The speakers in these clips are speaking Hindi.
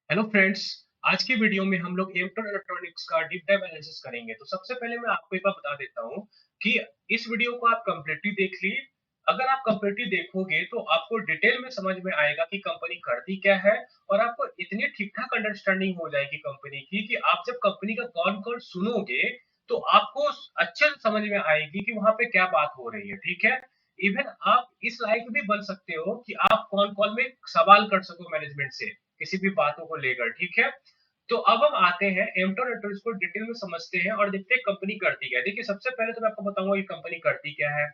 Hello friends. आज की वीडियो में हम लोग इलेक्ट्रो इलेक्ट्रॉनिक्स का डीप डाइव एनालिसिस करेंगे। तो सबसे पहले मैं आपको एक बार बता देता हूँ कि इस वीडियो को आप कंप्लीटली देख लिए। अगर आप कंप्लीटली देखोगे तो आपको डिटेल में समझ में आएगा कि कंपनी करती क्या है, और आपको इतनी ठीक ठाक अंडरस्टैंडिंग हो जाएगी कंपनी की कि आप जब कंपनी का कॉल कॉल सुनोगे तो आपको अच्छे से समझ में आएगी कि वहां पे क्या बात हो रही है। ठीक है। इवन आप इस लायक भी बन सकते हो कि आप कॉल कॉल में सवाल कर सको मैनेजमेंट से किसी भी बातों को लेकर। ठीक है। तो अब हम आते हैं एमटोन एंटरप्राइज को डिटेल में समझते हैं और देखते हैं कंपनी करती क्या है। देखिए, सबसे पहले तो मैं आपको बताऊंगा ये कंपनी करती क्या है,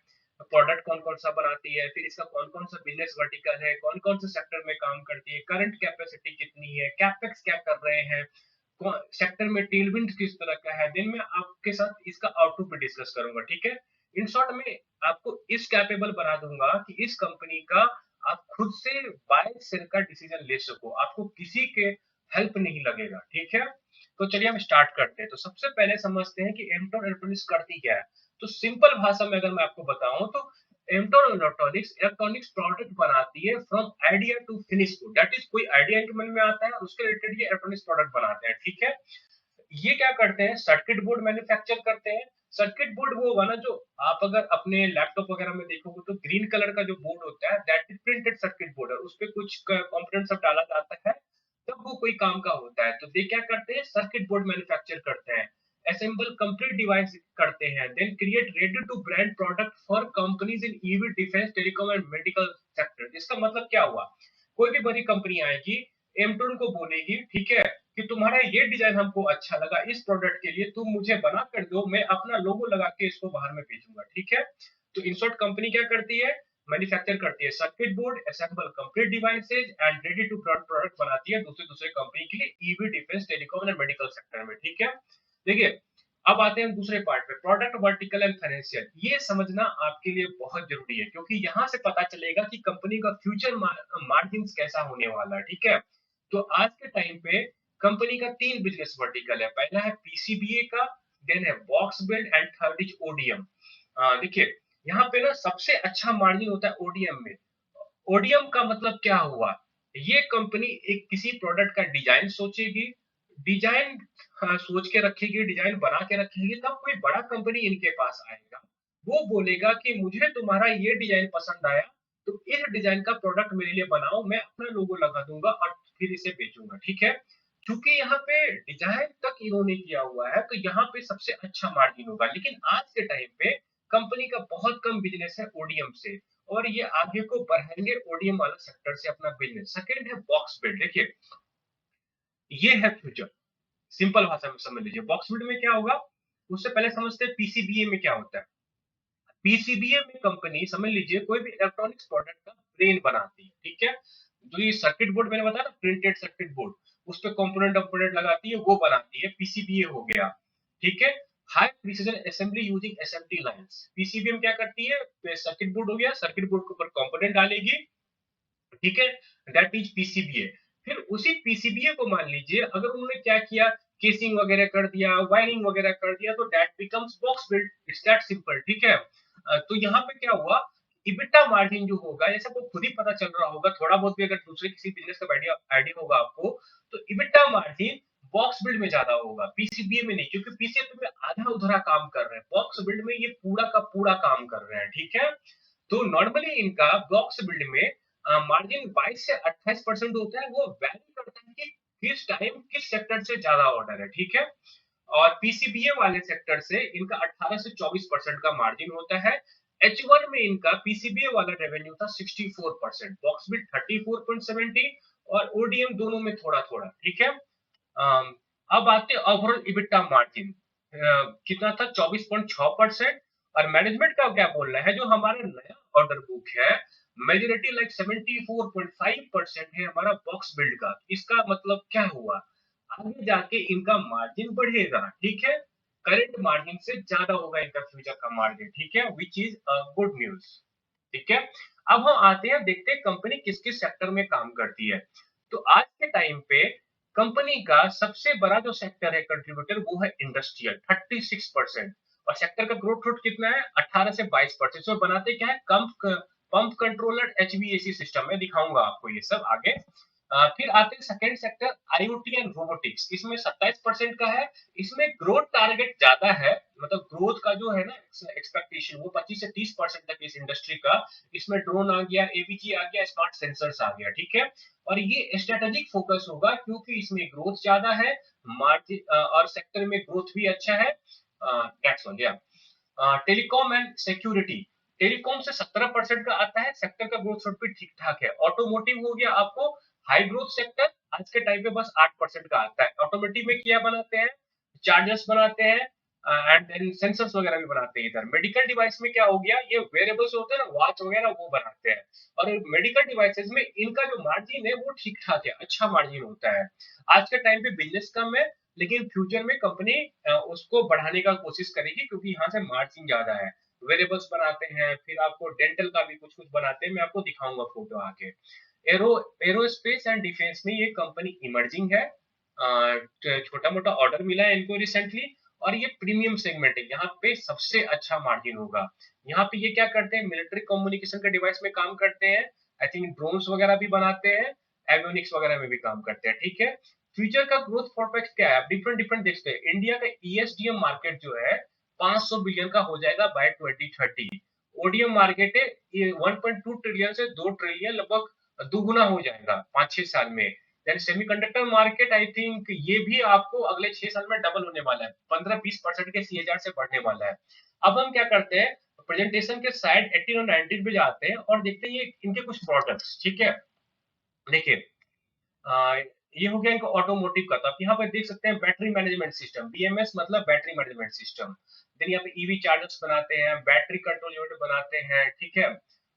प्रोडक्ट कौन कौन सा बनाती है, फिर इसका कौन कौन सा बिजनेस वर्टिकल है, कौन कौन से सेक्टर में काम करती है, करंट कैपेसिटी कितनी है, कैपेक्स क्या कर रहे हैं, सेक्टर में टेलविंड किस तरह का है। दिन में आपके साथ इसका आउटपुट भी डिस्कस करूंगा। ठीक है। इन शॉर्ट में आपको इस कैपेबल बना दूंगा कि इस कंपनी का आप खुद से बाय सेल का डिसीजन ले सको, आपको किसी के हेल्प नहीं लगेगा। ठीक है। तो चलिए हम स्टार्ट करते हैं। तो सबसे पहले समझते हैं कि एमटोन इलेक्ट्रॉनिक्स करती क्या है। तो सिंपल भाषा में अगर मैं आपको बताऊं तो एमटोन इलेक्ट्रॉनिक्स इलेक्ट्रॉनिक्स प्रोडक्ट बनाती है from idea to finish good. That is कोई आइडिया इनके मन में आता है उसके रिलेटेड ये इलेक्ट्रॉनिक्स प्रोडक्ट बनाते हैं। ठीक है। ये क्या करते हैं, सर्किट बोर्ड मैन्युफैक्चर करते हैं। सर्किट बोर्ड वो होगा ना जो आप अगर अपने लैपटॉप वगैरह में देखोगे तो ग्रीन कलर का जो बोर्ड होता है that is printed circuit board है, उस पे कुछ कंपोनेंट सब डाला जाता है तब वो कोई काम का होता है। तो ये क्या करते हैं, सर्किट बोर्ड मैन्युफैक्चर करते हैं, असेंबल कंप्लीट डिवाइस करते हैं, then create ready to brand product for companies in EV, defence, telecom and medical sector. इसका मतलब क्या हुआ, कोई भी बड़ी कंपनी आएगी, एमटोन को बोलेगी ठीक है कि तुम्हारा ये डिजाइन हमको अच्छा लगा, इस प्रोडक्ट के लिए तुम मुझे बना कर दो, मैं अपना लोगो लगा के इसको बाहर में भेजूंगा। ठीक है। तो इन शॉर्ट कंपनी क्या करती है, मैन्युफैक्चर करती है circuit board, assemble complete devices and ready to brand product बनाती है दूसरे दूसरे कंपनी के लिए EV, defence, telecom and medical sector में। ठीक है। देखिए, अब आते हैं दूसरे पार्ट पे, प्रोडक्ट वर्टिकल एंड फाइनेंशियल। ये समझना आपके लिए बहुत जरूरी है क्योंकि यहाँ से पता चलेगा कि कंपनी का फ्यूचर मार्जिन कैसा होने वाला है। ठीक है। तो आज के टाइम पे कंपनी का तीन बिजनेस वर्टिकल है। पहला है पीसीबीए का, देन है box build and third is ODM. देखिए, यहाँ पे ना सबसे अच्छा मार्जिन होता है ओडीएम में। ओडीएम का मतलब क्या हुआ, ये कंपनी एक किसी प्रोडक्ट का डिजाइन सोचेगी, डिजाइन सोच के रखेगी, डिजाइन बना के रखेगी, तब कोई बड़ा कंपनी इनके पास आएगा, वो बोलेगा कि मुझे तुम्हारा ये डिजाइन पसंद आया, तो इस डिजाइन का प्रोडक्ट मेरे लिए बनाओ, मैं अपना लोगो लगा दूंगा और फिर इसे बेचूंगा। ठीक है। क्योंकि यहाँ पे डिजाइन तक इन्होंने किया हुआ है तो यहाँ पे सबसे अच्छा मार्जिन होगा। लेकिन आज के टाइम पे कंपनी का बहुत कम बिजनेस है ओडीएम से, और ये आगे को बढ़ाएंगे ओडीएम वाला सेक्टर से अपना बिजनेस। सेकंड है बॉक्स बिल्ड। देखिए, ये है फ्यूचर। सिंपल भाषा में समझ लीजिए बॉक्स बिल्ड में क्या होगा। उससे पहले समझते हैं पीसीबीए में क्या होता है। पीसीबीए में कंपनी समझ लीजिए कोई भी इलेक्ट्रॉनिक्स प्रोडक्ट का ब्रेन बनाती है। ठीक है। जो ये सर्किट बोर्ड मैंने बताया ना, प्रिंटेड सर्किट बोर्ड, उस पर कंपोनेंट कंपोनेंट लगाती है, वो बनाती है, पीसीबीए हो गया। ठीक है। High precision assembly using SMT lines. PCB में क्या करती है, सर्किट बोर्ड हो गया, सर्किट बोर्ड के ऊपर कंपोनेंट डालेगी। ठीक है। That is PCBA. फिर उसी पीसीबीए को मान लीजिए अगर उन्होंने क्या किया, केसिंग वगैरह कर दिया, वायरिंग वगैरह कर दिया, तो that becomes box build. It's that simple. ठीक है। तो यहाँ पे क्या हुआ, इबिटा मार्जिन जो होगा, जैसे आपको खुद ही पता चल रहा होगा, थोड़ा बहुत भी अगर दूसरे किसी बिजनेस का आइडिया आइडिया होगा आपको, तो इबिटा मार्जिन बॉक्स बिल्ड में ज्यादा होगा, पीसीबीए में नहीं, क्योंकि पीसीबीए में आधा उधरा काम कर रहे हैं, बॉक्स बिल्ड में ये पूरा का पूरा काम कर रहे हैं। ठीक है। तो नॉर्मली इनका बॉक्स बिल्ड में मार्जिन 22 से 28% होता है। वो वैल्यू करता है कि किस टाइम किस सेक्टर से ज्यादा ऑर्डर है। ठीक है। और पीसीबीए वाले सेक्टर से इनका 18 से 24% का मार्जिन होता है। H1 में इनका पीसीबीए वाला रेवेन्यू था 64%, बॉक्स बिल्ड 34.70 और ओडीएम दोनों में थोड़ा थोड़ा। ठीक है। अब आते हैं ओवरऑल इबिटा मार्जिन, कितना था, 24.6%। और मैनेजमेंट का क्या बोलना है, जो हमारा नया ऑर्डर बुक है, मेजोरिटी लाइक 74.5% है हमारा बॉक्स बिल्ड का। इसका मतलब क्या हुआ, आगे जाके इनका मार्जिन बढ़ेगा। ठीक है। करंट मार्जिन से ज्यादा होगा इनका फ्यूचर का मार्जिन। ठीक है, विच इज गुड न्यूज। ठीक है। अब हम आते हैं, देखते हैं कंपनी किस किस सेक्टर में काम करती है। तो आज के टाइम पे कंपनी का सबसे बड़ा जो सेक्टर है कंट्रीब्यूटर, वो है इंडस्ट्रियल, 36%। और सेक्टर का ग्रोथ रेट कितना है, 18 से 22%। इसमें बनाते क्या है, पंप कंट्रोलर, एचवीएसी सिस्टम में दिखाऊंगा आपको ये सब आगे। फिर आते हैं second sector IoT and robotics, इसमें 27% का है। इसमें ग्रोथ टारगेट ज्यादा है, मतलब ग्रोथ का जो है ना एक्सपेक्टेशन वो 25 से 30% तक इस इंडस्ट्री का। इसमें ड्रोन आ गया, एवीजी आ गया, स्मार्ट सेंसर्स आ गया, ठीक है। और ये स्ट्रेटेजिक फोकस होगा क्योंकि इसमें ग्रोथ ज्यादा है, मार्जिन और सेक्टर में ग्रोथ भी अच्छा है। टैक्स हो गया। टेलीकॉम एंड सिक्योरिटी, टेलीकॉम से 17% का आता है, सेक्टर का ग्रोथ रेट भी ठीक ठाक है। ऑटोमोटिव हो गया आपको हाई ग्रोथ सेक्टर, आज के टाइम पे बस 8% का आता है। ऑटोमोटिव में क्या बनाते हैं, चार्जर्स बनाते हैं एंड देन सेंसर्स वगैरह भी बनाते हैं। इधर मेडिकल डिवाइस में क्या हो गया, ये वेरेबल्स होते हैं ना, वॉच वगैरह वो बनाते हैं। और मेडिकल डिवाइसेस में इनका जो मार्जिन है वो ठीक ठाक है, अच्छा मार्जिन होता है। आज के टाइम पे बिजनेस कम है, लेकिन फ्यूचर में कंपनी उसको बढ़ाने का कोशिश करेगी क्योंकि यहाँ से मार्जिन ज्यादा है। वेरेबल्स बनाते हैं, फिर आपको डेंटल का भी कुछ कुछ बनाते हैं, मैं आपको दिखाऊंगा फोटो आके। एरो एरोस्पेस एंड डिफेंस में ये कंपनी इमर्जिंग है, छोटा मोटा ऑर्डर मिला है इनको रिसेंटली। और ये प्रीमियम सेगमेंट है, यहाँ पे सबसे अच्छा मार्जिन होगा। यहाँ पे ये क्या करते हैं, मिलिट्री कम्युनिकेशन के डिवाइस में काम करते हैं, आई थिंक ड्रोन्स वगैरह भी बनाते हैं, एवियोनिक्स वगैरह में भी काम करते हैं, ठीक है। फ्यूचर का ग्रोथ प्रोस्पेक्ट क्या है, आप डिफरेंट डिफरेंट देखते हैं। इंडिया का ईएसडीएम मार्केट जो है 500 बिलियन का हो जाएगा बाय 2030। ओडीएम मार्केट है ये 1.2 ट्रिलियन से 2 ट्रिलियन, लगभग दुगुना हो जाएगा 5-6 साल में। Then semiconductor market I think ये भी आपको अगले 6 साल में डबल होने वाला है, 15-20% के सीएजआर से बढ़ने वाला है। अब हम क्या करते हैं, प्रेजेंटेशन के साइड 18 और 19 पे जाते हैं और देखते हैं ये इनके कुछ प्रोडक्ट्स, ठीक है। देखिए ये हो गया इनका ऑटोमोटिव का। तो आप यहाँ पे देख सकते हैं बैटरी मैनेजमेंट सिस्टम, बीएमएस मतलब बैटरी मैनेजमेंट सिस्टम। देन यहाँ पे ईवी चार्जर्स बनाते हैं, बैटरी कंट्रोल यूनिट बनाते हैं, ठीक है।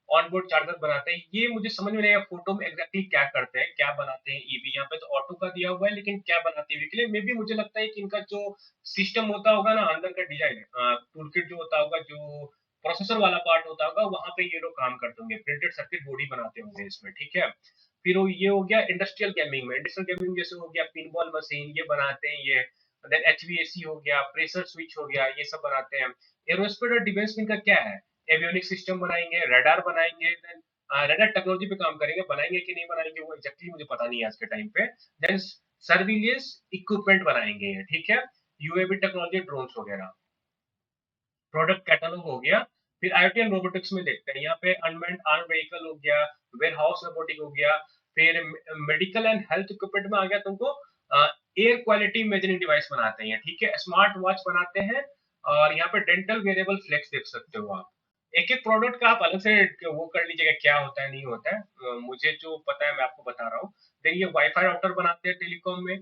ऑनबोर्ड चार्जर बनाते हैं। ये मुझे समझ में नहीं आया फोटो में एग्जैक्टली क्या करते हैं, क्या बनाते हैं ईवी। यहाँ पे तो ऑटो का दिया हुआ है, लेकिन क्या बनाते हैं ईवी के लिए, मे बी मुझे लगता है कि इनका जो सिस्टम होता होगा ना, अंदर का डिजाइन टूल किट जो होता होगा, जो प्रोसेसर वाला पार्ट होता होगा, वहां पे ये लोग काम करते होंगे, प्रिंटेड सर्किट बोर्ड ही बनाते होंगे इसमें, ठीक है। फिर ये हो गया इंडस्ट्रियल गेमिंग में, इंडस्ट्रियल गेमिंग जैसे हो गया पिनबॉल मशीन, ये बनाते हैं ये। देन एचवीएसी हो गया, प्रेशर स्विच हो गया, ये सब बनाते हैं। एरोस्पेस और डिफेंस में इनका क्या है, एवियोनिक सिस्टम बनाएंगे, रडार बनाएंगे। देन रडार टेक्नोलॉजी पे काम करेंगे, बनाएंगे कि नहीं बनाएंगे वो एग्जैक्टली मुझे पता नहीं है आज के टाइम पे। देन सर्विलियंस इक्विपमेंट बनाएंगे, ठीक है, यूएवी टेक्नोलॉजी, ड्रोन्स वगैरह। प्रोडक्ट कैटलॉग हो गया। फिर आईटी एंड रोबोटिक्स में देखते हैं, यहाँ पे अनमैन्ड आर्म व्हीकल हो गया, वेयर हाउस रोबोटिक हो गया। फिर मेडिकल एंड हेल्थ इक्विपमेंट में आ गया तुमको एयर क्वालिटी मेजरिंग डिवाइस बनाते हैं, ठीक है, स्मार्ट वॉच बनाते हैं। और यहाँ पे डेंटल वेरिएबल फ्लेक्स देख सकते हो आप। एक एक प्रोडक्ट का आप अलग से वो कर लीजिएगा क्या होता है नहीं होता है, मुझे जो पता है मैं आपको बता रहा हूँ। देन ये वाईफाई राउटर बनाते हैं टेलीकॉम में,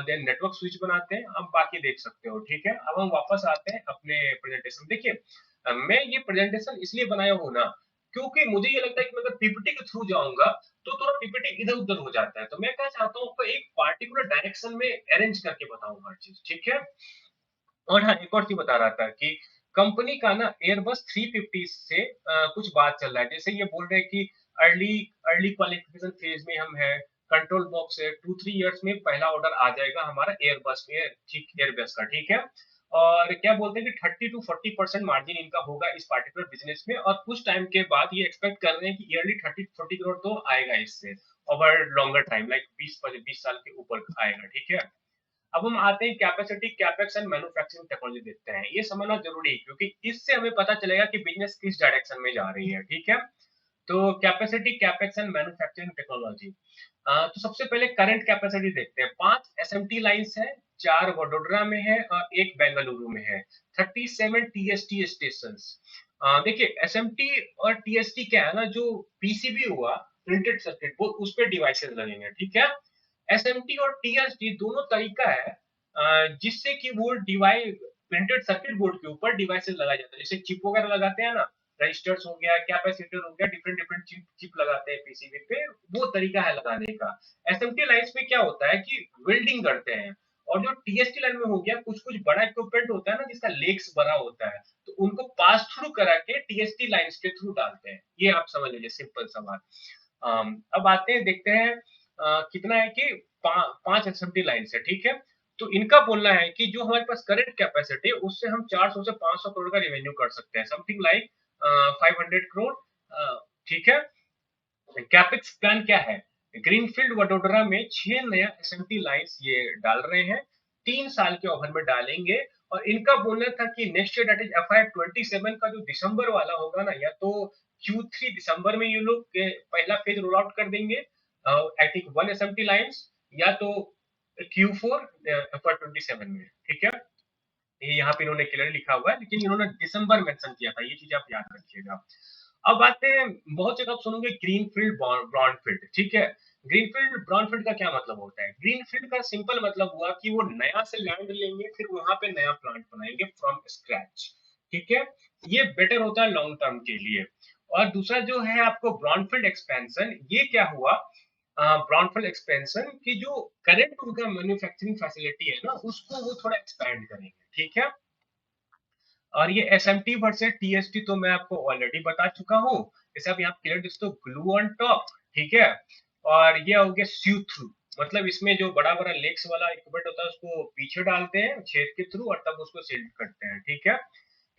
देन नेटवर्क स्विच बनाते हैं, अब बाकी देख सकते हो, ठीक है। अब हम वापस आते हैं अपने प्रेजेंटेशन। देखिए मैं ये प्रेजेंटेशन इसलिए बनाया हूँ ना, क्योंकि मुझे ये लगता है कि मैं अगर पीपीटी के थ्रू जाऊंगा तो थोड़ा पीपीटी इधर उधर हो जाता है। तो मैं क्या चाहता हूँ आपको एक पार्टिकुलर डायरेक्शन में अरेंज करके बताऊं हर चीज, ठीक है। और हाँ, एक और चीज बता रहा था कि कंपनी का ना एयरबस 350 से कुछ बात चल रहा है। जैसे ये बोल रहे हैं कि अर्ली अर्ली क्वालिफिकेशन फेज में हम है, कंट्रोल बॉक्स है, 2-3 इयर्स में पहला ऑर्डर आ जाएगा हमारा एयरबस में, ठीक, एयरबस का, ठीक है। और क्या बोलते हैं कि 30-40% मार्जिन इनका होगा इस पार्टिकुलर बिजनेस में, और कुछ टाइम के बाद ये एक्सपेक्ट कर रहे हैं कि ईयरली 30-40 करोड़ तो आएगा इससे ओवर लॉन्गर टाइम, लाइक 20 साल के ऊपर आएगा, ठीक है। अब हम आते हैं capacity capex and manufacturing technology देखते हैं। ये समझना जरूरी है क्योंकि इससे हमें पता चलेगा कि बिजनेस किस डायरेक्शन में जा रही है, ठीक है। तो capacity capex and manufacturing technology, तो सबसे पहले करंट कैपेसिटी देखते हैं। 5 एसएमटी लाइंस है, 4 वडोदरा में है और एक बेंगलुरु में है। 37 टीएसटी स्टेशन। देखिए एसएमटी और टीएसटी क्या है ना, जो पीसीबी हुआ प्रिंटेड सर्किट बोर्ड, उस पर डिवाइसेस लगेंगे, ठीक है। एसएमटी और टीएसटी दोनों तरीका है जिससे कि वो डिवाइस प्रिंटेड सर्किट बोर्ड के ऊपर डिवाइसेस लगाए जाते हैं, जैसे चिप वगैरह लगाते हैं ना, रजिस्टर्स हो गया, कैपेसिटर हो गया, डिफरेंट डिफरेंट चिप चिप लगाते हैं पीसीबी पे, वो तरीका है लगाने का। एसएमटी लाइन्स में क्या होता है कि वेल्डिंग करते हैं। और जो टीएसटी लाइन में हो गया, कुछ कुछ बड़ा इक्विपमेंट होता है ना जिसका लेग्स बड़ा होता है, तो उनको पास थ्रू करा के टीएसटी लाइन्स के थ्रू डालते हैं। ये आप समझ लीजिए, सिंपल सा बात। अब आते हैं देखते हैं कितना है कि 5 एसएमटी लाइन है, ठीक है। तो इनका बोलना है कि जो हमारे पास करंट कैपेसिटी है उससे हम 400 से 500 करोड़ का रेवेन्यू कर सकते हैं, समथिंग लाइक 500 करोड़, ठीक है। कैपेक्स प्लान क्या है, ग्रीनफील्ड वडोदरा में 6 नया एसएमटी लाइंस ये डाल रहे हैं, 3 साल के ओवर में डालेंगे। और इनका बोलना था कि next year that is FY27 का जो दिसंबर वाला होगा ना, या तो Q3 दिसंबर में ये लोग पहला फेज रोल आउट कर देंगे, आई थिंक 1 एसएमटी लाइंस, या तो Q4 FY27 में। ठीक है, ये यहाँ पे इन्होंने क्लियर लिखा हुआ है, लेकिन इन्होंने दिसंबर मेंशन किया था, ये चीज आप याद रखिएगा। अब आते हैं, बहुत जगह आप सुनोगे ग्रीनफील्ड ब्रॉनफील्ड। ठीक है, ग्रीनफील्ड ब्रॉनफील्ड का क्या मतलब होता है? ग्रीनफील्ड का सिंपल मतलब हुआ कि वो नया से लैंड लेंगे, फिर वहां पे नया प्लांट बनाएंगे फ्रॉम स्क्रैच। ठीक है, ये बेटर होता है लॉन्ग टर्म के लिए। और दूसरा जो है आपको ब्रॉनफील्ड एक्सपेंशन, ये क्या हुआ, ब्रॉनफील्ड एक्सपेंशन की जो करंट उनका मैन्युफैक्चरिंग फैसिलिटी है ना, उसको वो थोड़ा एक्सपैंड करेंगे। ठीक है, और ये एसएमटी वर्सेस टीएसटी तो मैं आपको ऑलरेडी बता चुका हूँ। जैसे अब यहाँ क्लियर दिस तो ग्लू ऑन टॉप। ठीक है, और ये हो गया स्यू थ्रू, मतलब इसमें जो बड़ा बड़ा लेक्स वाला इक्विपमेंट होता है उसको पीछे डालते हैं छेद के थ्रू, और तब उसको सील्ड करते हैं। ठीक है,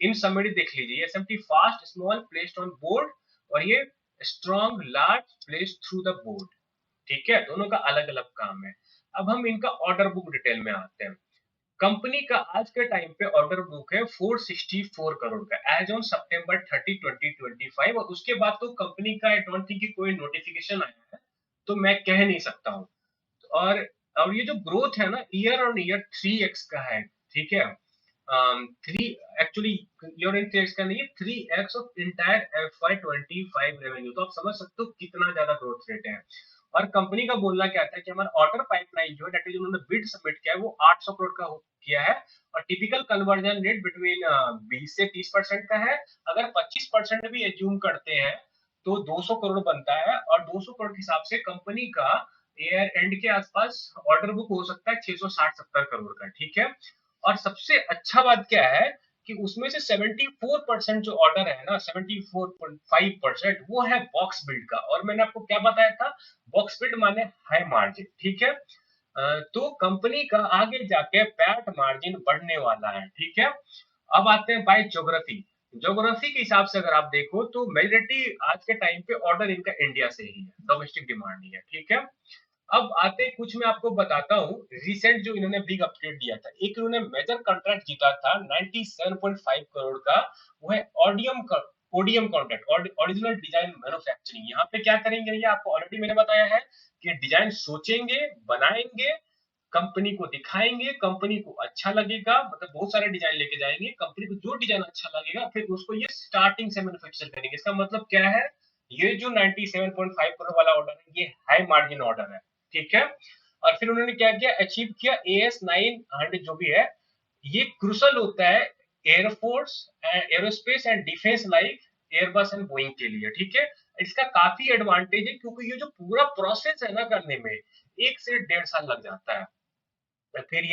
इन समरी देख लीजिए, SMT fast small placed on board, और ये strong large placed through the board. ठीक है, दोनों का अलग अलग काम है। अब हम इनका ऑर्डर बुक डिटेल में आते हैं। कंपनी का आज के टाइम पे ऑर्डर बुक है 464 करोड़ का एज ऑन September 30, 2025, और उसके बाद तो कंपनी का आई डोंट थिंक कि कोई नोटिफिकेशन आया है, तो मैं कह नहीं सकता हूँ। और और ये जो ग्रोथ है ना, ईयर ऑन ईयर 3x का है। ठीक है, three actually year in 3x का नहीं है, 3x of entire FY25 revenue, तो आप समझ सकते हो कितना ज्यादा ग्रोथ रेट है। और कंपनी का बोलना क्या था कि हमारा ऑर्डर पाइपलाइन जो है दैट इज उन्होंने बिड सबमिट किया है वो 800 करोड़ का किया है, और टिपिकल कन्वर्जन रेट बिटवीन 20 से 30% का है। अगर 25% भी एज्यूम करते हैं तो 200 करोड़ बनता है, और 200 करोड़ के हिसाब से कंपनी का ईयर एंड के आसपास ऑर्डर बुक हो सकता है 660-70 करोड़ का। ठीक है, और सबसे अच्छा बात क्या है कि उसमें से 74% जो ऑर्डर है ना, 74.5% वो है बॉक्स बिल्ड का। और मैंने आपको क्या बताया था, बॉक्स बिल्ड माने हाई मार्जिन। ठीक है, तो कंपनी का आगे जाके पैट मार्जिन बढ़ने वाला है। ठीक है, अब आते हैं बाय ज्योग्राफी। ज्योग्राफी के हिसाब से अगर आप देखो तो मेजोरिटी आज के टाइम पे ऑर्डर इनका इंडिया से ही है, डोमेस्टिक डिमांड ही है। ठीक है, अब आते कुछ मैं आपको बताता हूँ रिसेंट जो इन्होंने बिग अपडेट दिया था। एक इन्होंने मेजर कॉन्ट्रैक्ट जीता था 97.5 करोड़ का, वो है ऑडियम का ODM contract, original design manufacturing. यहाँ पे क्या करेंगे, ये आपको ऑलरेडी मैंने बताया है कि डिजाइन सोचेंगे, बनाएंगे, कंपनी को दिखाएंगे, कंपनी को अच्छा लगेगा, मतलब बहुत सारे डिजाइन लेके जाएंगे, कंपनी को जो डिजाइन अच्छा लगेगा फिर उसको ये स्टार्टिंग से मैन्युफैक्चर करेंगे। इसका मतलब क्या है, ये जो 97.5 करोड़ वाला ऑर्डर है ये हाई मार्जिन ऑर्डर है। ठीक है, और फिर उन्होंने क्या किया, अचीव किया AS900 जो भी है, ये क्रूशल होता है air force, aerospace and defence like Airbus and Boeing के लिए। ठीक है, इसका काफी एडवांटेज है क्योंकि ये जो पूरा प्रोसेस है ना करने में 1 से 1.5 साल लग जाता है। तो फिर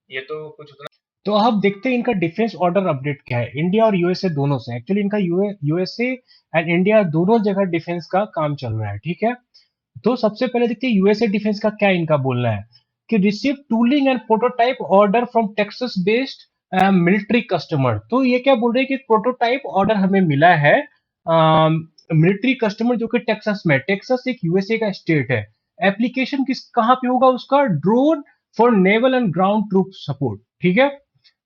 ये तो कुछ उतना। तो अब देखते हैं इनका डिफेंस ऑर्डर अपडेट क्या है इंडिया और यूएसए दोनों से। एक्चुअली इनका यूएसए एंड इंडिया दोनों जगह डिफेंस का काम चल रहा है। ठीक है, तो सबसे पहले देखते हैं यूएसए डिफेंस का क्या इनका बोलना है कि receive tooling and prototype order from Texas based military customer. तो ये क्या बोल रहे हैं कि प्रोटोटाइप ऑर्डर हमें मिला है मिलिट्री कस्टमर जो कि टेक्सास में, टेक्सास एक यूएसए का स्टेट है। एप्लीकेशन किस कहाँ पे होगा उसका, drone for naval and ground troop support. ठीक है,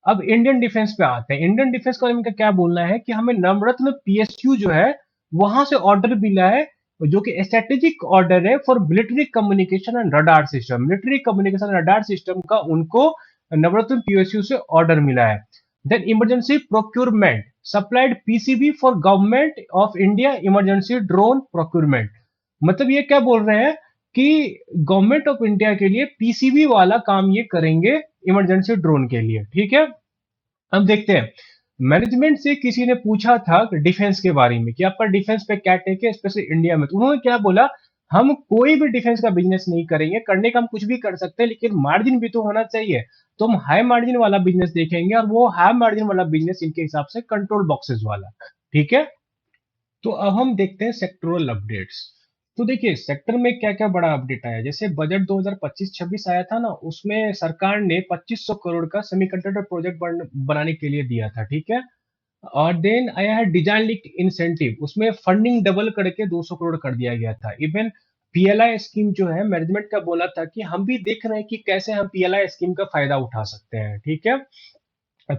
अब इंडियन डिफेंस पे आते हैं। इंडियन डिफेंस का इनका क्या बोलना है कि हमें नवरत्न पीएसयू जो है वहां से ऑर्डर मिला है, जो कि स्ट्रेटेजिक ऑर्डर है for military communication and radar system. Military communication radar system का उनको नवरत्न पीएसयू से ऑर्डर मिला है। Then emergency procurement supplied PCB for government of India emergency drone procurement. मतलब ये क्या बोल रहे हैं कि गवर्नमेंट ऑफ इंडिया के लिए पीसीबी वाला काम ये करेंगे इमरजेंसी ड्रोन के लिए। ठीक है, अब देखते हैं मैनेजमेंट से किसी ने पूछा था डिफेंस के बारे में कि आपका डिफेंस पे क्या टेक है स्पेशली इंडिया में, तो उन्होंने क्या बोला, हम कोई भी डिफेंस का बिजनेस नहीं करेंगे, करने का हम कुछ भी कर सकते हैं लेकिन मार्जिन भी तो होना चाहिए, तो हम हाई मार्जिन वाला बिजनेस देखेंगे, और वो हाई मार्जिन वाला बिजनेस इनके हिसाब से कंट्रोल बॉक्सेस वाला। ठीक है, तो अब हम देखते हैं सेक्टोरल अपडेट्स। तो देखिए सेक्टर में क्या क्या बड़ा अपडेट आया, जैसे बजट 2025-26 आया था ना, उसमें सरकार ने 2500 करोड़ का सेमीकंडक्टर प्रोजेक्ट बनाने के लिए दिया था। ठीक है, और देन आया है डिजाइन लिंक्ड इंसेंटिव, उसमें फंडिंग डबल करके 200 करोड़ कर दिया गया था। इवन पीएलआई स्कीम जो है, मैनेजमेंट का बोला था कि हम भी देख रहे हैं कि कैसे हम पीएलआई स्कीम का फायदा उठा सकते हैं, ठीक है।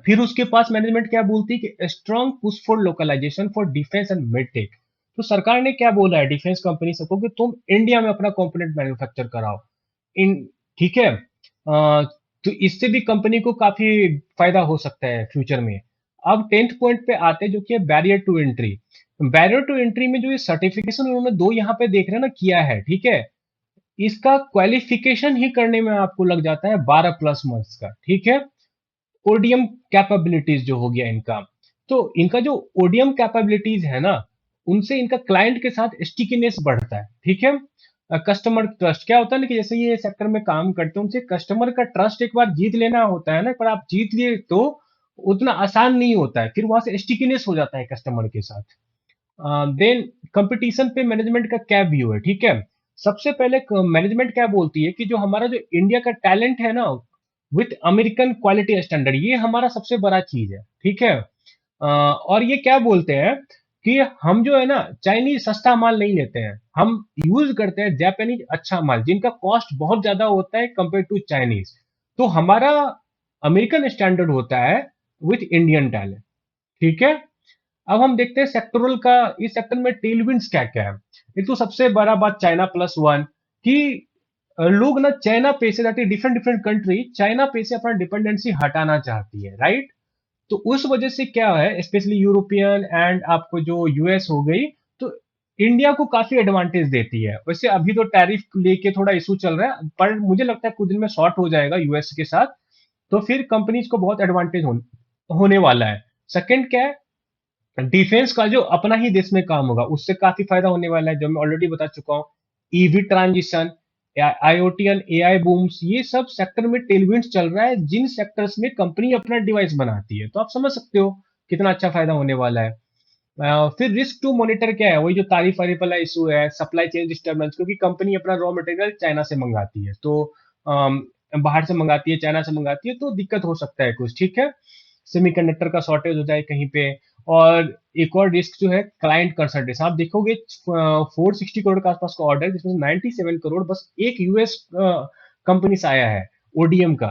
फिर उसके पास मैनेजमेंट क्या बोलती है कि strong push for localisation for defence and medtech. तो सरकार ने क्या बोला है डिफेंस कंपनी सबको कि तुम इंडिया में अपना कंपोनेंट मैन्युफैक्चर कराओ इन, ठीक है। तो इससे भी कंपनी को काफी फायदा हो सकता है फ्यूचर में। अब 10th पॉइंट पे आते हैं जो कि है barrier to entry. Barrier to entry में जो ये सर्टिफिकेशन उन्होंने दो यहाँ पे देख रहे हैं ना किया है, ठीक है। इसका क्वालिफिकेशन ही करने में आपको लग जाता है 12+ मंथ्स का, ठीक है। ओडीएम कैपेबिलिटीज जो हो गया इनका, तो इनका जो ओडीएम कैपेबिलिटीज है ना, उनसे इनका क्लाइंट के साथ स्टिकीनेस बढ़ता है, ठीक है। कस्टमर ट्रस्ट क्या होता है ना कि जैसे ये सेक्टर में काम करते हैं, उनसे कस्टमर का ट्रस्ट एक बार जीत लेना होता है ना, पर आप जीत लिए तो उतना आसान नहीं होता है, फिर वहां से स्टिकीनेस हो जाता है कस्टमर के साथ। देन कंपटीशन पे मैनेजमेंट का क्या व्यू है, ठीक है। सबसे पहले मैनेजमेंट क्या बोलती है कि जो हमारा जो इंडिया का टैलेंट है ना, विथ अमेरिकन क्वालिटी स्टैंडर्ड, ये हमारा सबसे बड़ा चीज है, ठीक है। और ये क्या बोलते हैं कि हम जो है ना चाइनीज सस्ता माल नहीं लेते हैं, हम यूज करते हैं जापानीज अच्छा माल जिनका कॉस्ट बहुत ज्यादा होता है कंपेयर टू चाइनीज। तो हमारा अमेरिकन स्टैंडर्ड होता है विथ इंडियन टैलेंट, ठीक है। अब हम देखते हैं सेक्टरल का, इस सेक्टर में टेलविंड्स क्या क्या है। एक तो सबसे बड़ा बात चाइना प्लस वन, कि लोग ना चाइना पे से, डिफरेंट डिफरेंट कंट्री चाइना पे से अपना डिपेंडेंसी हटाना चाहती है, राइट। तो उस वजह से क्या है, स्पेशली यूरोपियन एंड आपको जो यूएस हो गई, तो इंडिया को काफी एडवांटेज देती है। वैसे अभी तो टैरिफ लेके थोड़ा इशू चल रहा है, पर मुझे लगता है कुछ दिन में शॉर्ट हो जाएगा यूएस के साथ, तो फिर कंपनीज को बहुत एडवांटेज होने वाला है। सेकंड क्या है, डिफेंस का जो अपना ही देश में काम होगा उससे काफी फायदा होने वाला है, जो मैं ऑलरेडी बता चुका हूँ। EV transition, IoT and AI बूम्स, ये सब सेक्टर में टेलविंड्स चल रहा है, जिन सेक्टर्स में कंपनी अपना डिवाइस बनाती है, तो आप समझ सकते हो कितना अच्छा फायदा होने वाला है। फिर रिस्क टू मॉनिटर क्या है, वही जो तारीफ वारीफ वाला इशू है, सप्लाई चेन डिस्टर्बेंस, क्योंकि कंपनी अपना रॉ मटेरियल चाइना से मंगाती है, तो बाहर से मंगाती है, चाइना से मंगाती है, तो दिक्कत हो सकता है कुछ, ठीक है। सेमीकंडक्टर का शॉर्टेज हो जाए कहीं पे। और एक और रिस्क जो है क्लाइंट कंसल्टेशन, आप देखोगे 460 करोड़ के आसपास का ऑर्डर, जिसमें 97 करोड़ बस एक यूएस कंपनी से आया है ओडीएम का।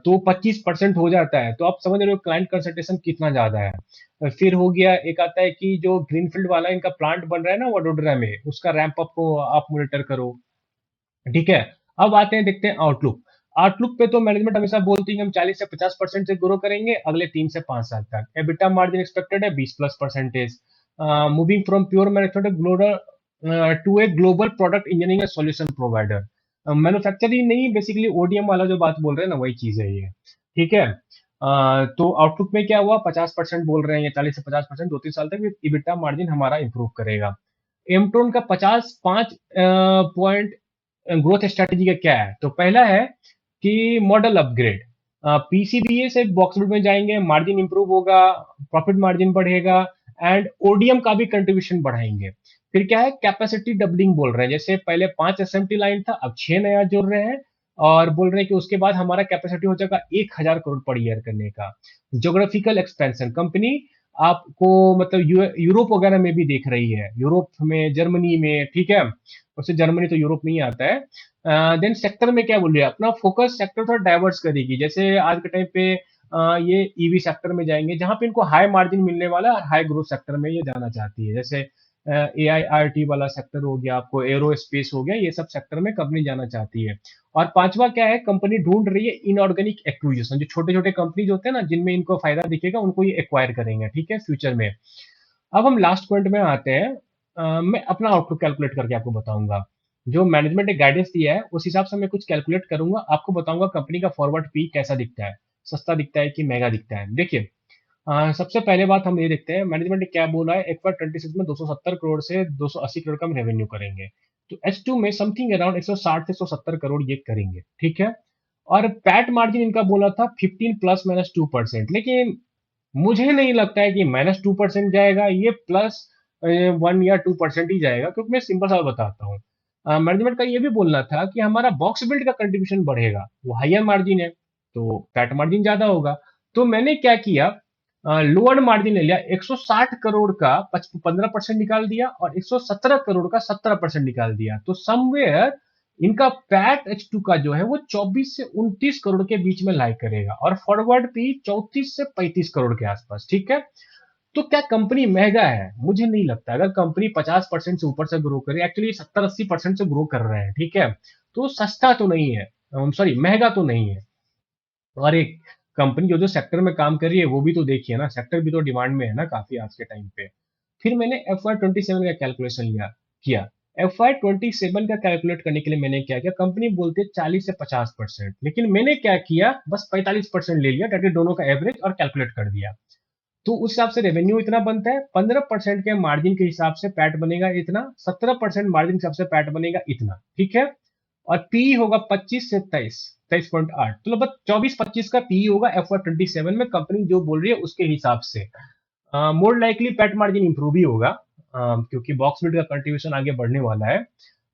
तो 25% हो जाता है, तो आप समझ रहे हो क्लाइंट कंसल्टेशन कितना ज्यादा है। फिर हो गया एक आता है कि जो ग्रीनफील्ड वाला इनका प्लांट बन रहा है ना वडोदरा में, उसका रैंप अप को आप मॉनिटर करो, ठीक है। अब आते हैं, देखते हैं आउटलुक। आउटलुक पे तो मैनेजमेंट हमेशा बोलती है कि हम 40 से 50% से ग्रो करेंगे अगले 3 से 5 साल तक। एबिटा मार्जिन एक्सपेक्टेड है 20+%। Moving from pure manufacture global to a global product engineering solution provider. Manufacturing नहीं, बेसिकली ओडीएम वाला जो बात बोल रहे हैं ना, वही चीज है ये, ठीक है। तो आउटलुक में क्या हुआ, 50% बोल रहे हैं, ये 40 से 50% 2-3 साल तक इबिटा मार्जिन हमारा इंप्रूव करेगा। एमट्रोन का 50 5 पॉइंट ग्रोथ स्ट्रेटेजी का क्या है, तो पहला है कि मॉडल अपग्रेड, पीसीबीए से बॉक्सबुक में जाएंगे, मार्जिन इंप्रूव होगा, प्रॉफिट मार्जिन बढ़ेगा, एंड ओडीएम का भी कंट्रीब्यूशन बढ़ाएंगे। फिर क्या है, कैपेसिटी डबलिंग बोल रहे हैं, जैसे पहले 5 एसएमटी लाइन था, अब 6 नया जोड़ रहे हैं, और बोल रहे हैं कि उसके बाद हमारा कैपेसिटी हो जाएगा 1,000 करोड़ पर ईयर करने का। जोग्राफिकल एक्सपेंशन, कंपनी आपको मतलब यूरोप वगैरह में भी देख रही है, यूरोप में, जर्मनी में, ठीक है। उससे जर्मनी तो यूरोप में ही आता है। देन सेक्टर में क्या बोलिए, अपना फोकस सेक्टर थोड़ा डाइवर्स करेगी, जैसे आज के टाइम पे ये ईवी सेक्टर में जाएंगे जहां पे इनको हाई मार्जिन मिलने वाला है, हाई ग्रोथ सेक्टर में ये जाना चाहती है, जैसे एआईआरटी वाला सेक्टर हो गया, आपको एरो स्पेस हो गया, ये सब सेक्टर में कंपनी जाना चाहती है। और पांचवा क्या है, कंपनी ढूंढ रही है इनऑर्गेनिक एक्विजिशन, जो छोटे छोटे कंपनीज होते हैं ना जिनमें इनको फायदा दिखेगा उनको ये एक्वायर करेंगे, ठीक है, फ्यूचर में। अब हम लास्ट पॉइंट में आते हैं। मैं अपना आउटलुक कैलकुलेट करके आपको बताऊंगा, जो मैनेजमेंट ने गाइडेंस दिया है उस हिसाब से मैं कुछ कैलकुलेट करूंगा, आपको बताऊंगा कंपनी का फॉरवर्ड पी कैसा दिखता है, सस्ता दिखता है कि महंगा दिखता है। देखिए, सबसे पहले बात हम ये देखते हैं मैनेजमेंट ने क्या बोला है, एक बार 26 में 270 करोड़ से 280 करोड़ का हम रेवेन्यू करेंगे, तो H2 में समथिंग अराउंड 160 से 170 करोड़ ये करेंगे, ठीक है। और पैट मार्जिन इनका बोला था 15 ± 2%, लेकिन मुझे नहीं लगता है कि -2% जाएगा, ये +1 या 2% ही जाएगा, क्योंकि मैं सिंपल सा बताता हूँ। मैनेजमेंट का ये भी बोलना था कि हमारा बॉक्स बिल्ड का कंट्रीब्यूशन बढ़ेगा, वो हायर मार्जिन है, तो पैट मार्जिन ज्यादा होगा। तो मैंने क्या किया, लोअर मार्जिन ले लिया, 160 करोड़ का 15% निकाल दिया और 117 करोड़ का 17% निकाल दिया। तो समवेयर इनका पैट H2 का जो है वो 24 से 29 करोड़ के बीच में लाई करेगा और फॉरवर्ड पी 34 से 35 करोड़ के आसपास। ठीक है, तो क्या कंपनी महंगा है? मुझे नहीं लगता। अगर कंपनी 50% से ऊपर से ग्रो करे, एक्चुअली 70-80% से ग्रो कर रहे हैं, ठीक है, तो सस्ता तो नहीं है, सॉरी महंगा तो नहीं है। और एक कंपनी जो जो सेक्टर में काम कर रही है वो भी तो देखिए ना, सेक्टर भी तो डिमांड में है ना काफी आज के टाइम पे। फिर मैंने FY 27 का कैलकुलेशन किया। FY 27 का कैलकुलेट करने के लिए मैंने क्या किया, कंपनी बोलती है 40 से 50%, लेकिन मैंने क्या किया, बस 45% ले लिया, ताकि दोनों का एवरेज और कैलकुलेट कर दिया। तो उस हिसाब से रेवेन्यू इतना बनता है, 15% के मार्जिन के हिसाब से पैट बनेगा इतना, 17% मार्जिन के हिसाब से पैट बनेगा इतना। ठीक है, और पी होगा 25 से 23, 23.8, तो लगभग 24-25 का पी होगा FY 27 में, कंपनी जो बोल रही है उसके हिसाब से। More likely PAT margin improve ही होगा, क्योंकि बॉक्स बिल्ड का कंट्रीब्यूशन आगे बढ़ने वाला है।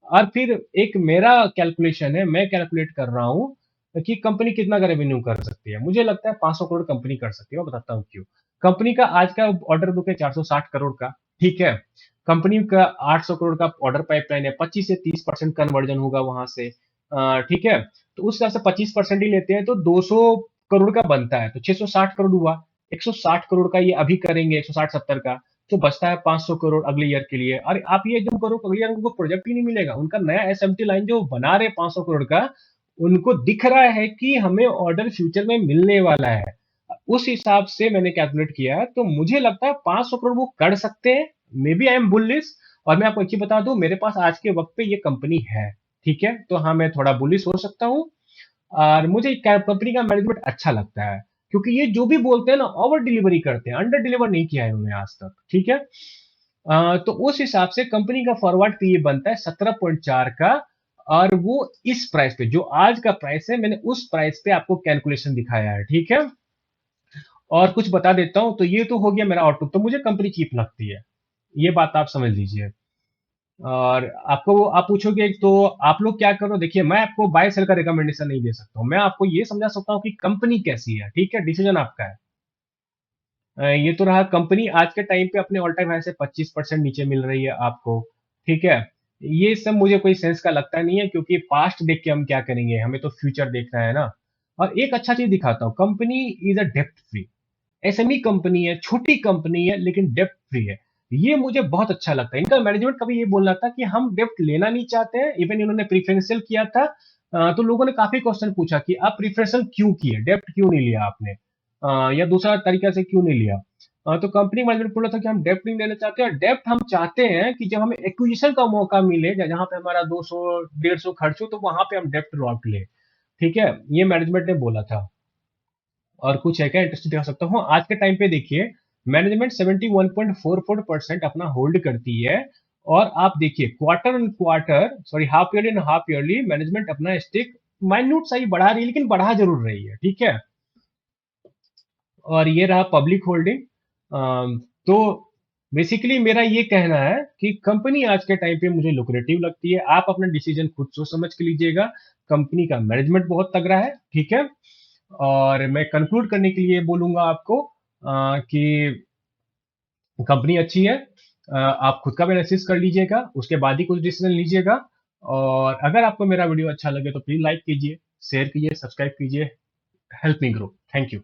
और फिर एक मेरा कैलकुलेशन है, मैं कैलकुलेट कर रहा हूं कि कंपनी कितना का रेवेन्यू कर सकती है। मुझे लगता है 500 करोड़ कंपनी कर सकती है, मैं बताता हूँ क्यों। कंपनी का आज का ऑर्डर बुक है 460 करोड़ का, ठीक है। कंपनी का 800 करोड़ का ऑर्डर पाइपलाइन है, 25 से 30% कन्वर्जन होगा वहां से, ठीक है। तो उस हिसाब से 25% ही लेते हैं तो 200 करोड़ का बनता है, तो 660 करोड़ हुआ। 160 करोड़ का ये अभी करेंगे, 160-70 का, तो बचता है 500 करोड़ अगले ईयर के लिए। और आप ये जो करो, अगले ईयर उनको प्रोजेक्ट ही नहीं मिलेगा, उनका नया एसएमटी लाइन जो बना रहे 500 करोड़ का, उनको दिख रहा है कि हमें ऑर्डर फ्यूचर में मिलने वाला है। उस हिसाब से मैंने कैलकुलेट किया, तो मुझे लगता है 500 करोड़ वो कर सकते हैं। Maybe I am bullish. और मैं आपको एक चीज बता दूं, मेरे पास आज के वक्त पे ये कंपनी है, ठीक है, तो हाँ मैं थोड़ा बुलिश हो सकता हूँ। और मुझे कंपनी का मैनेजमेंट अच्छा लगता है, क्योंकि ये जो भी बोलते हैं ना, ओवर डिलीवरी करते हैं, अंडर डिलीवर नहीं किया है उन्होंने आज तक। ठीक है, तो उस हिसाब से कंपनी का फॉरवर्ड पीई बनता है 17.4 का। और वो इस प्राइस पे, जो आज का प्राइस है, मैंने उस प्राइस पे आपको कैलकुलेशन दिखाया है, ठीक है। और कुछ बता देता हूं, तो ये तो हो गया मेरा आउटलुक, तो मुझे कंपनी चीप लगती है, ये बात आप समझ लीजिए। और आपको आप पूछोगे तो आप लोग क्या करो, देखिए मैं आपको बाय सेल का रिकमेंडेशन नहीं दे सकता हूं, मैं आपको ये समझा सकता हूं कि कंपनी कैसी है, ठीक है, डिसीजन आपका है। ये तो रहा कंपनी आज के टाइम पे अपने ऑल टाइम हाई से 25% नीचे मिल रही है आपको, ठीक है। ये सब मुझे कोई सेंस का लगता नहीं है, क्योंकि पास्ट देख के हम क्या करेंगे, हमें तो फ्यूचर देखना है ना। और एक अच्छा चीज दिखाता हूँ, कंपनी इज अ डेप्ट फ्री, एसएमई कंपनी है, छोटी कंपनी है, लेकिन डेप्ट फ्री है। ये मुझे बहुत अच्छा लगता है। इनका मैनेजमेंट कभी ये बोलना था कि हम डेप्ट लेना नहीं चाहते हैं, इवन इन्होंने प्रीफरेंशियल किया था। तो लोगों ने काफी क्वेश्चन पूछा कि आप प्रीफरेंशियल क्यों किए, डेप्ट क्यों नहीं लिया आपने, या दूसरा तरीका से क्यों नहीं लिया। तो कंपनी मैनेजमेंट बोला था कि हम डेप्ट नहीं लेना चाहते, और डेप्ट हम चाहते हैं कि जब हमें एक्विजिशन का मौका मिले, जहां पे हमारा 200-150 खर्च हो, तो वहां पे हम डेप्ट लौट ले। ठीक है, ये मैनेजमेंट ने बोला था। और कुछ है क्या इंटरेस्टिंग दिखा सकता हूँ, आज के टाइम पे देखिए, मैनेजमेंट 71.44% अपना होल्ड करती है। और आप देखिए quarter on quarter, sorry half yearly and half yearly, management अपना स्टेक माइन्यूट सा ही बढ़ा रही है, लेकिन बढ़ा जरूर रही है, ठीक है। और ये रहा पब्लिक होल्डिंग। तो बेसिकली मेरा ये कहना है कि कंपनी आज के टाइम पे मुझे लुक्रेटिव लगती है। आप अपना डिसीजन खुद सोच समझ के लीजिएगा। कंपनी का मैनेजमेंट बहुत तगड़ा है, ठीक है। और मैं कंक्लूड करने के लिए बोलूंगा आपको कि कंपनी अच्छी है। आप खुद का भी एनालिसिस कर लीजिएगा, उसके बाद ही कुछ डिसीजन लीजिएगा। और अगर आपको मेरा वीडियो अच्छा लगे तो प्लीज लाइक कीजिए, शेयर कीजिए, सब्सक्राइब कीजिए। Help me grow. Thank you.